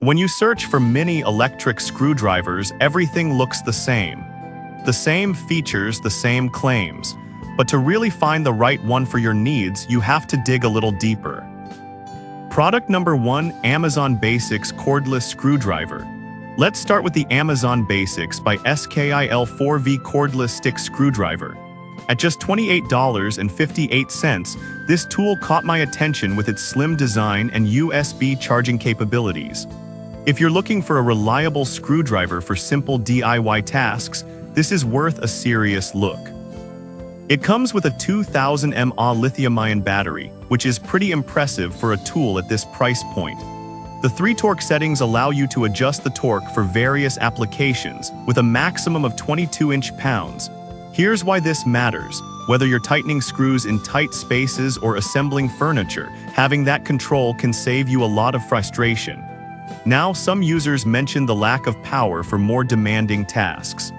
When you search for mini electric screwdrivers, everything looks the same. The same features, the same claims. But to really find the right one for your needs, you have to dig a little deeper. Product number 1, Amazon Basics Cordless Screwdriver. Let's start with the Amazon Basics by SKIL 4V Cordless Stick Screwdriver. At just $28.58, this tool caught my attention with its slim design and USB charging capabilities. If you're looking for a reliable screwdriver for simple DIY tasks, this is worth a serious look. It comes with a 2000 mAh lithium-ion battery, which is pretty impressive for a tool at this price point. The 3 torque settings allow you to adjust the torque for various applications, with a maximum of 22 inch-pounds. Here's why this matters. Whether you're tightening screws in tight spaces or assembling furniture, having that control can save you a lot of frustration. Now, some users mention the lack of power for more demanding tasks.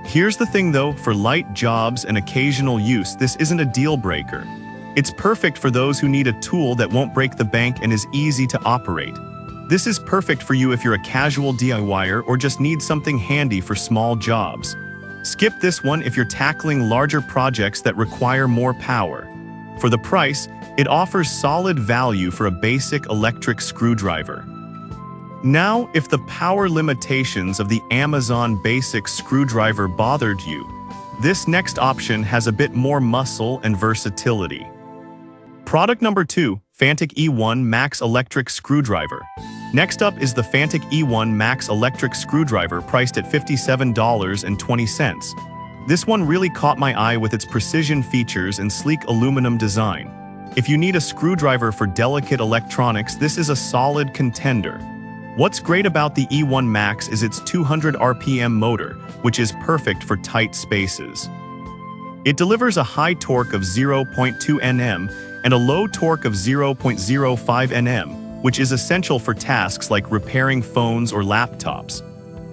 Here's the thing though, for light jobs and occasional use, this isn't a deal breaker. It's perfect for those who need a tool that won't break the bank and is easy to operate. This is perfect for you if you're a casual DIYer or just need something handy for small jobs. Skip this one if you're tackling larger projects that require more power. For the price, it offers solid value for a basic electric screwdriver. Now, if the power limitations of the Amazon Basics screwdriver bothered you, this next option has a bit more muscle and versatility. Product number 2, Fantic E1 Max Electric Screwdriver. Next up is the Fantic E1 Max Electric Screwdriver, priced at $57.20. This one really caught my eye with its precision features and sleek aluminum design. If you need a screwdriver for delicate electronics, this is a solid contender. What's great about the E1 Max is its 200 RPM motor, which is perfect for tight spaces. It delivers a high torque of 0.2 Nm and a low torque of 0.05 Nm, which is essential for tasks like repairing phones or laptops.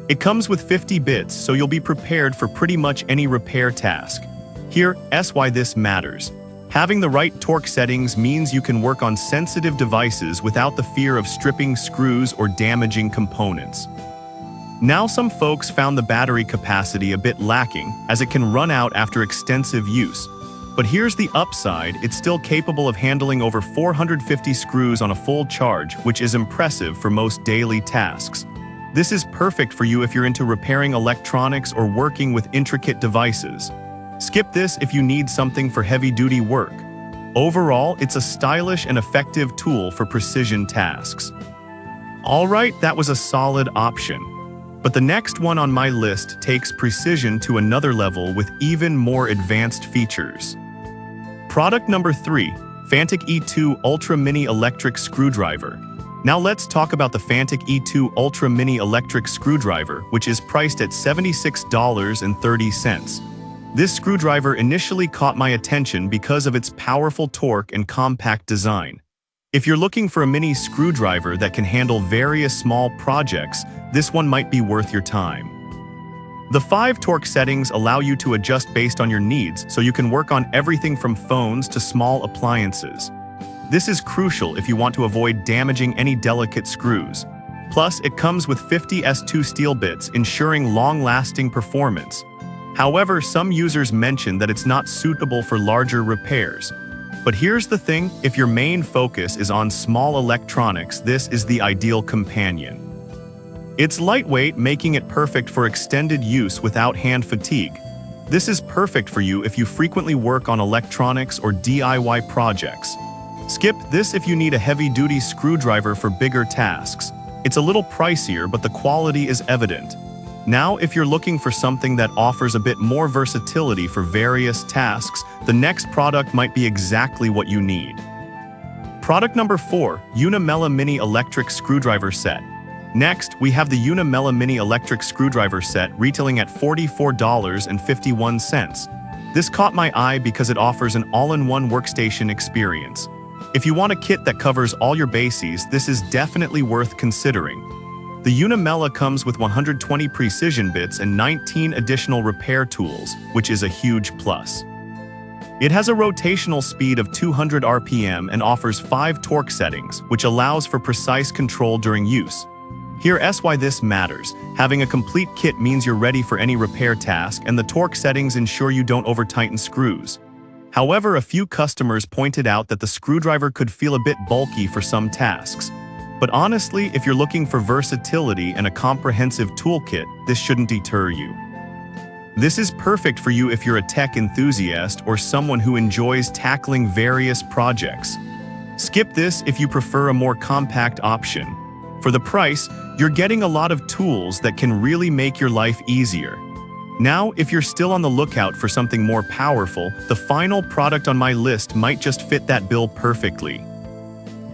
It comes with 50 bits, so you'll be prepared for pretty much any repair task. Here's why this matters. Having the right torque settings means you can work on sensitive devices without the fear of stripping screws or damaging components. Now, some folks found the battery capacity a bit lacking, as it can run out after extensive use. But here's the upside: it's still capable of handling over 450 screws on a full charge, which is impressive for most daily tasks. This is perfect for you if you're into repairing electronics or working with intricate devices. Skip this if you need something for heavy-duty work. Overall, it's a stylish and effective tool for precision tasks. Alright, that was a solid option. But the next one on my list takes precision to another level with even more advanced features. Product number 3, Fantic E2 Ultra Mini Electric Screwdriver. Now let's talk about the Fantic E2 Ultra Mini Electric Screwdriver, which is priced at $76.30. This screwdriver initially caught my attention because of its powerful torque and compact design. If you're looking for a mini screwdriver that can handle various small projects, this one might be worth your time. The 5 torque settings allow you to adjust based on your needs, so you can work on everything from phones to small appliances. This is crucial if you want to avoid damaging any delicate screws. Plus, it comes with 50 S2 steel bits, ensuring long-lasting performance. However, some users mention that it's not suitable for larger repairs. But here's the thing: if your main focus is on small electronics, this is the ideal companion. It's lightweight, making it perfect for extended use without hand fatigue. This is perfect for you if you frequently work on electronics or DIY projects. Skip this if you need a heavy-duty screwdriver for bigger tasks. It's a little pricier, but the quality is evident. Now, if you're looking for something that offers a bit more versatility for various tasks, the next product might be exactly what you need. Product number 4, Unimella Mini Electric Screwdriver Set. Next, we have the Unimella Mini Electric Screwdriver Set, retailing at $44.51. This caught my eye because it offers an all-in-one workstation experience. If you want a kit that covers all your bases, this is definitely worth considering. The Unimella comes with 120 precision bits and 19 additional repair tools, which is a huge plus. It has a rotational speed of 200 RPM and offers 5 torque settings, which allows for precise control during use. Here's why this matters. Having a complete kit means you're ready for any repair task, and the torque settings ensure you don't over-tighten screws. However, a few customers pointed out that the screwdriver could feel a bit bulky for some tasks. But honestly, if you're looking for versatility and a comprehensive toolkit, this shouldn't deter you. This is perfect for you if you're a tech enthusiast or someone who enjoys tackling various projects. Skip this if you prefer a more compact option. For the price, you're getting a lot of tools that can really make your life easier. Now, if you're still on the lookout for something more powerful, the final product on my list might just fit that bill perfectly.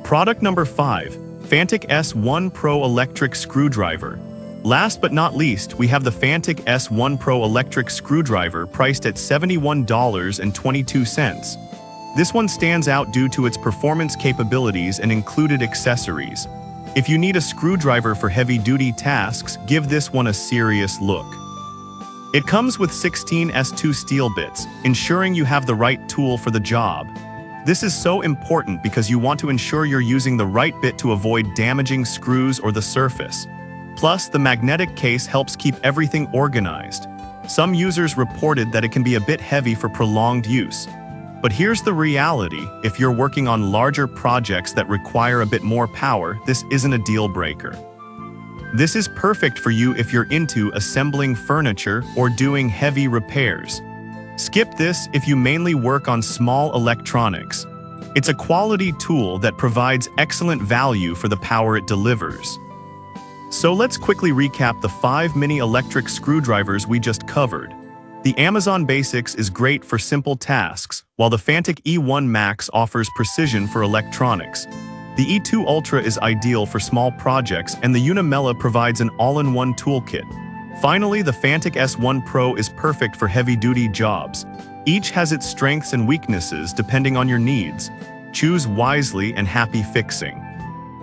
Product number 5, Fantic S1 Pro Electric Screwdriver. Last but not least, we have the Fantic S1 Pro Electric Screwdriver priced at $71.22. This one stands out due to its performance capabilities and included accessories. If you need a screwdriver for heavy-duty tasks, give this one a serious look. It comes with 16 S2 steel bits, ensuring you have the right tool for the job. This is so important because you want to ensure you're using the right bit to avoid damaging screws or the surface. Plus, the magnetic case helps keep everything organized. Some users reported that it can be a bit heavy for prolonged use. But here's the reality: if you're working on larger projects that require a bit more power, this isn't a deal breaker. This is perfect for you if you're into assembling furniture or doing heavy repairs. Skip this if you mainly work on small electronics. It's a quality tool that provides excellent value for the power it delivers. So let's quickly recap the 5 mini electric screwdrivers we just covered. The Amazon Basics is great for simple tasks, while the Fantic E1 Max offers precision for electronics. The E2 Ultra is ideal for small projects, and the Unimella provides an all-in-one toolkit. Finally, the Fantic S1 Pro is perfect for heavy-duty jobs. Each has its strengths and weaknesses depending on your needs. Choose wisely and happy fixing.